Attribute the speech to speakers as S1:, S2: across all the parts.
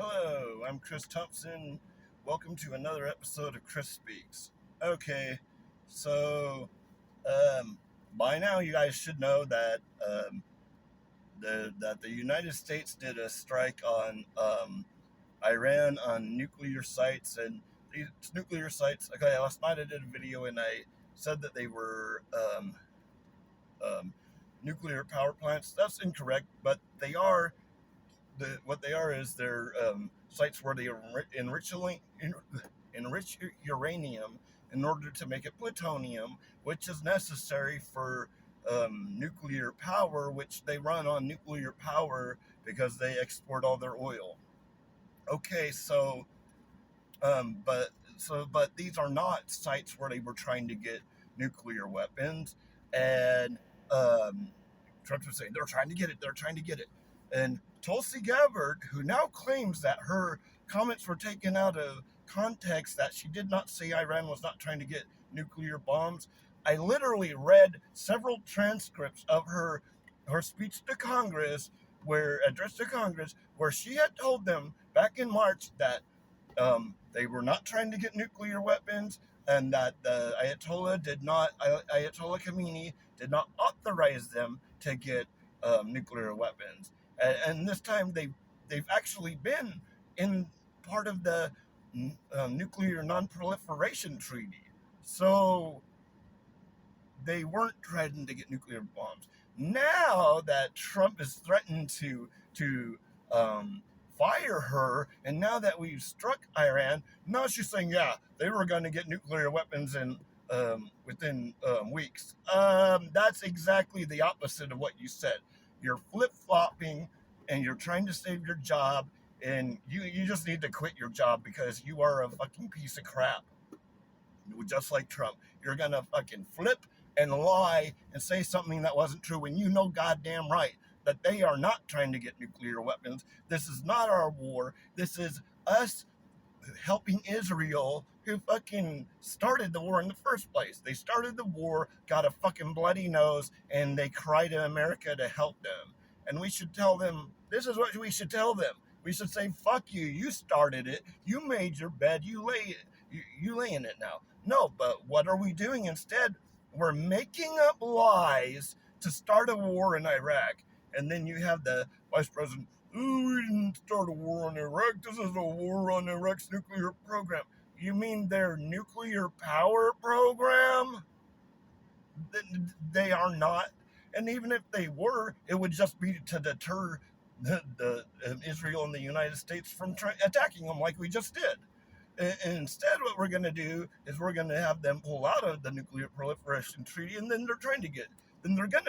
S1: Hello, I'm Chris Thompson. Welcome to another episode of Chris Speaks. Okay, so um, by now you guys should know that the United States did a strike on Iran on nuclear sites, and these nuclear sites. Okay, last night I did a video and I said that they were um, nuclear power plants. That's incorrect, but they are what they are is they're sites where they enrich uranium in order to make it plutonium, which is necessary for nuclear power, which they run on nuclear power because they export all their oil. Okay, but these are not sites where they were trying to get nuclear weapons, and um, Trump was saying they're trying to get it, they're trying to get it, and Tulsi Gabbard, who now claims that her comments were taken out of context, that she did not say Iran was not trying to get nuclear bombs. I literally read several transcripts of her speech to Congress, where addressed to Congress, where she had told them back in March that they were not trying to get nuclear weapons, and that the Ayatollah Khamenei did not authorize them to get nuclear weapons. And this time they've actually been in part of the nuclear non-proliferation treaty, so they weren't trying to get nuclear bombs. Now that Trump is threatened to fire her, and now that we've struck Iran, now she's saying, yeah, they were going to get nuclear weapons in within weeks. That's exactly the opposite of what you said. You're flip flopping, and you're trying to save your job, and you just need to quit your job because you are a fucking piece of crap. Just like Trump, you're gonna fucking flip and lie and say something that wasn't true when you know goddamn right that they are not trying to get nuclear weapons. This is not our war. This is us helping Israel, who fucking started the war in the first place. They started the war, got a fucking bloody nose, and they cry to America to help them. And we should tell them, this is what we should tell them. We should say, fuck you, you started it, you made your bed, you lay in it now. No, but what are we doing instead? We're making up lies to start a war in Iraq. And then you have the vice president, oh, we didn't start a war on Iraq. This is a war on Iraq's nuclear program. You mean their nuclear power program? They are not. And even if they were, it would just be to deter the Israel and the United States from attacking them like we just did. And instead, what we're going to do is we're going to have them pull out of the nuclear proliferation treaty, and then they're going to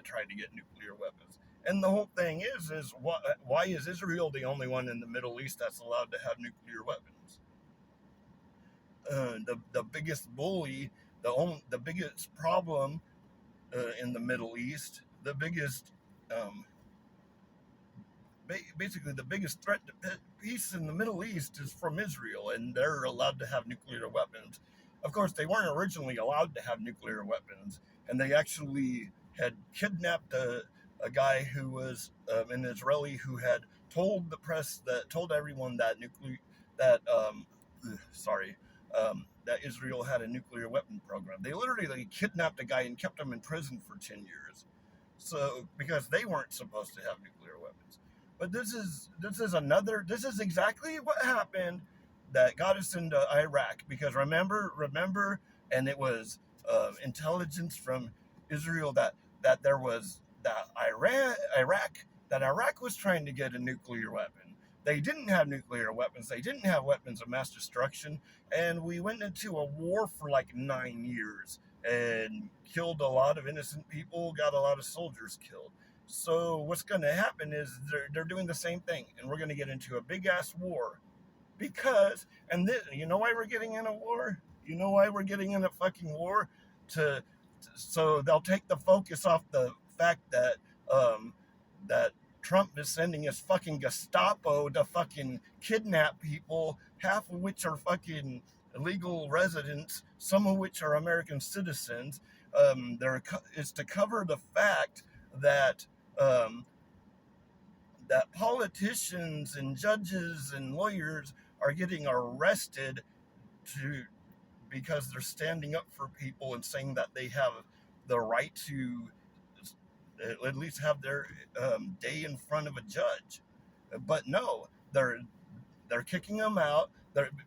S1: try to get nuclear weapons. And the whole thing is why is Israel the only one in the Middle East that's allowed to have nuclear weapons? The biggest bully, the biggest problem in the Middle East, the biggest basically the biggest threat to peace in the Middle East is from Israel, and they're allowed to have nuclear weapons. Of course, they weren't originally allowed to have nuclear weapons, and they actually had kidnapped a guy who was an Israeli who had told the press told everyone that that Israel had a nuclear weapon program. They literally kidnapped a guy and kept him in prison for 10 years. So because they weren't supposed to have nuclear weapons. But this is exactly what happened that got us into Iraq. Because remember, and it was intelligence from Israel that there was that Iraq was trying to get a nuclear weapon. They didn't have nuclear weapons. They didn't have weapons of mass destruction, and we went into a war for like 9 years and killed a lot of innocent people, got a lot of soldiers killed. So what's going to happen is they're doing the same thing, and we're going to get into a big ass war because, you know why we're getting in a war? You know why we're getting in a fucking war? So they'll take the focus off the fact that Trump is sending his fucking Gestapo to fucking kidnap people, half of which are fucking illegal residents, some of which are American citizens. Is to cover the fact that that politicians and judges and lawyers are getting arrested to because they're standing up for people and saying that they have the right to at least have their day in front of a judge. But no, they're kicking them out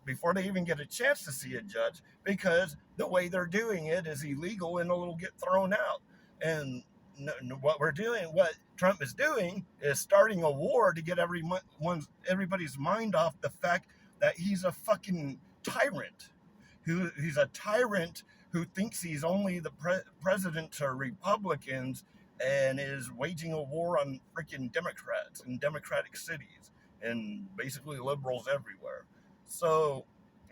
S1: before they even get a chance to see a judge, because the way they're doing it is illegal and it'll get thrown out. And what Trump is doing is starting a war to get everybody's mind off the fact that he's a fucking tyrant. He's a tyrant who thinks he's only the president to Republicans and is waging a war on freaking Democrats in Democratic cities and basically liberals everywhere. So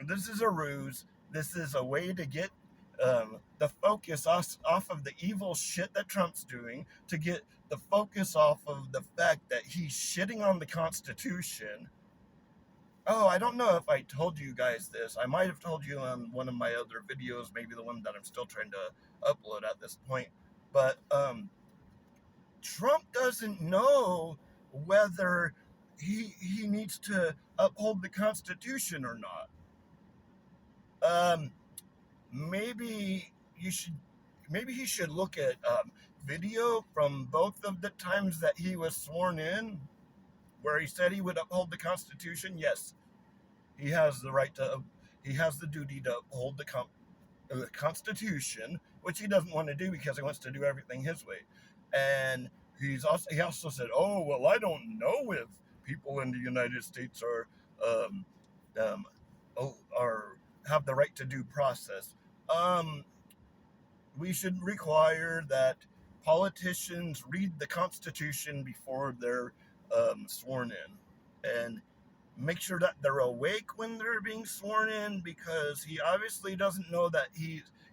S1: this is a ruse. This is a way to get the focus off of the evil shit that Trump's doing, to get the focus off of the fact that he's shitting on the Constitution. Oh, I don't know if I told you guys this. I might have told you on one of my other videos, maybe the one that I'm still trying to upload at this point. But Trump doesn't know whether he needs to uphold the Constitution or not. Maybe he should look at video from both of the times that he was sworn in, where he said he would uphold the Constitution. Yes, he has the right to. He has the duty to uphold the Constitution, which he doesn't want to do because he wants to do everything his way. And he also said, "Oh well, I don't know if people in the United States um, um, are have the right to due process." Um, we should require that politicians read the Constitution before they're sworn in, and make sure that they're awake when they're being sworn in, because he obviously doesn't know that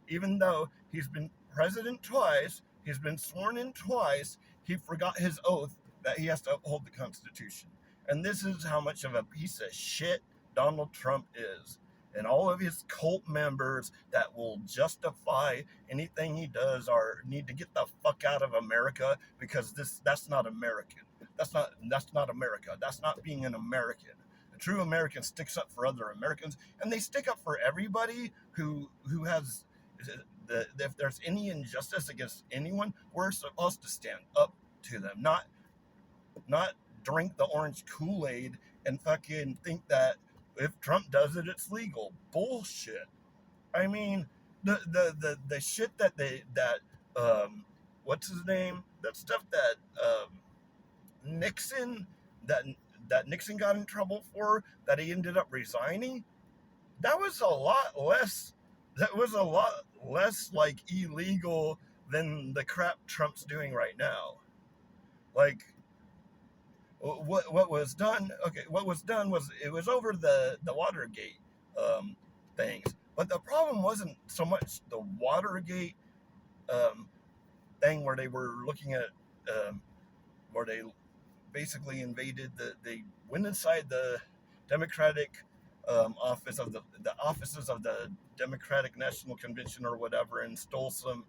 S1: even though he's been president twice, he's been sworn in twice, he forgot his oath that he has to uphold the Constitution. And this is how much of a piece of shit Donald Trump is. And all of his cult members that will justify anything he does need to get the fuck out of America, because that's not American. That's not America. That's not being an American. A true American sticks up for other Americans, and they stick up for everybody who has. If there's any injustice against anyone, we're supposed to stand up to them, not drink the orange Kool-Aid and fucking think that if Trump does it, it's legal. Bullshit. I mean, the shit that what's his name? That stuff that Nixon that that Nixon got in trouble for, that he ended up resigning. That was a lot less. That was a lot less like illegal than the crap Trump's doing right now. Like what was done? Okay, what was done was it was over the Watergate things, but the problem wasn't so much the Watergate um, thing where they were looking at where they basically they went inside the Democratic the offices of the Democratic National Convention or whatever, and stole some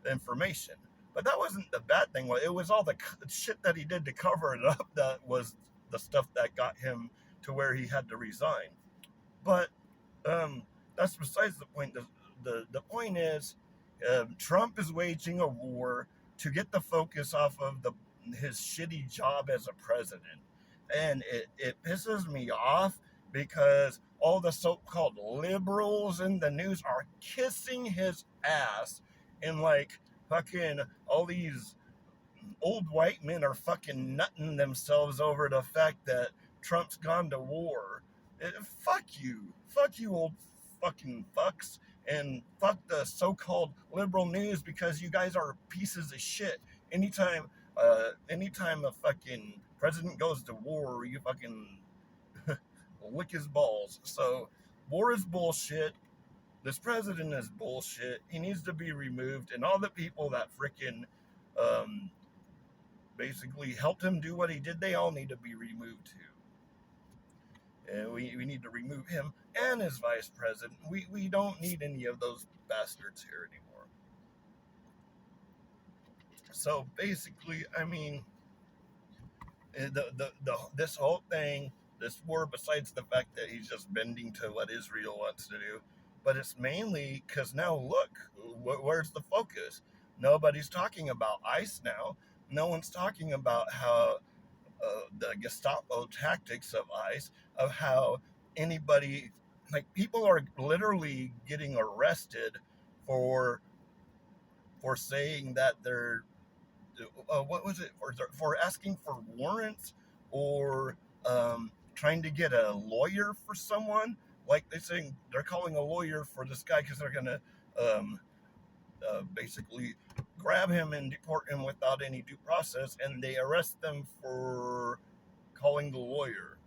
S1: information. But that wasn't the bad thing. It was all the shit that he did to cover it up that was the stuff that got him to where he had to resign. But um, that's besides the point. The point is, Trump is waging a war to get the focus off of his shitty job as a president, and it pisses me off because all the so-called liberals in the news are kissing his ass, and like fucking all these old white men are fucking nutting themselves over the fact that Trump's gone to war. Fuck you, old fucking fucks, and fuck the so-called liberal news, because you guys are pieces of shit. Anytime a fucking president goes to war, you fucking lick his balls. So war is bullshit. This president is bullshit. He needs to be removed, and all the people that freaking um, basically helped him do what he did, they all need to be removed too. And we need to remove him and his vice president. We don't need any of those bastards here anymore. So basically, I mean, This whole thing, this war, besides the fact that he's just bending to what Israel wants to do, but it's mainly because now look, where's the focus? Nobody's talking about ICE now. No one's talking about how the Gestapo tactics of ICE, of how anybody, like people are literally getting arrested for saying that they're what was it for asking for warrants or trying to get a lawyer for someone. Like they're calling a lawyer for this guy because they're gonna um, basically grab him and deport him without any due process, and they arrest them for calling the lawyer.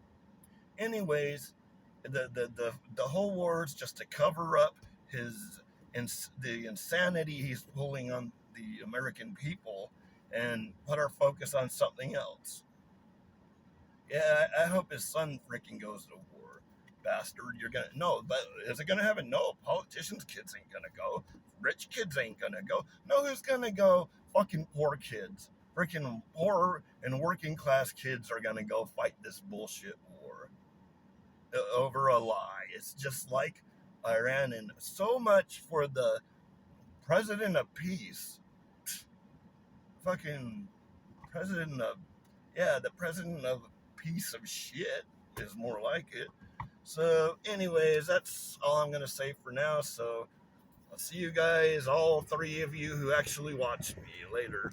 S1: Anyways, the whole war is just to cover up his the insanity he's pulling on the American people and put our focus on something else. Yeah, I hope his son freaking goes to war. Bastard, you're gonna no, but is it gonna happen? No, politicians' kids ain't gonna go. Rich kids ain't gonna go. No, who's gonna go? Fucking poor kids. Freaking poor and working class kids are gonna go fight this bullshit war over a lie. It's just like Iran, and so much for the president of peace. Fucking president of, yeah, the president of piece of shit is more like it. So, anyways, that's all I'm gonna say for now. So, I'll see you guys, all three of you who actually watch me, later.